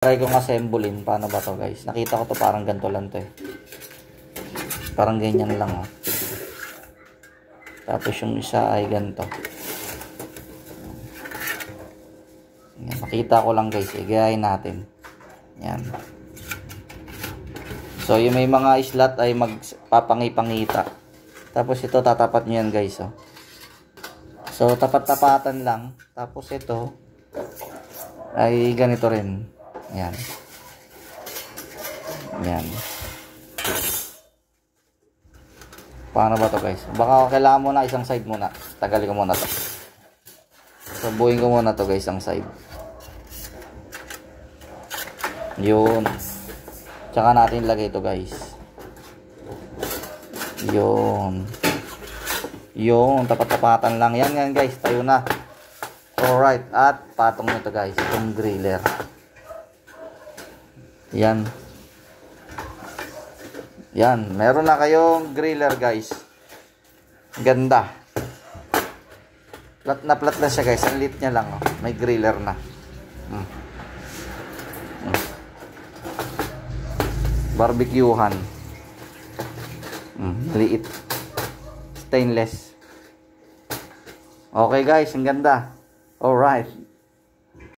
Try kong assemblein. Paano ba to guys? Nakita ko to parang ganito lang to eh. Parang ganyan lang oh. Tapos yung isa ay ganito. Yan, nakita ko lang guys. Igayain natin. Yan. So yung may mga slot ay magpapangipangita. Tapos ito tatapat nyo yan guys oh. So tapat-tapatan lang. Tapos ito ay ganito rin. Yan. Yan. Paano ba to guys? Baka kailangan mo na isang side muna. Tagalin ko muna to. So buuin ko muna to guys ang side. Yun. Tsaka natin ilagay ito guys. Yun. Yun. Tapat-tapatan lang. Yan guys. Tayo na. Alright. At patong nito guys. Itong griller. Yan. Yan. Meron na kayong griller guys. Ganda. Plat na siya guys. Ang lit niya lang. Oh. May griller na. Barbecuehan. Liit. Stainless. Okay guys. Ang ganda. Alright.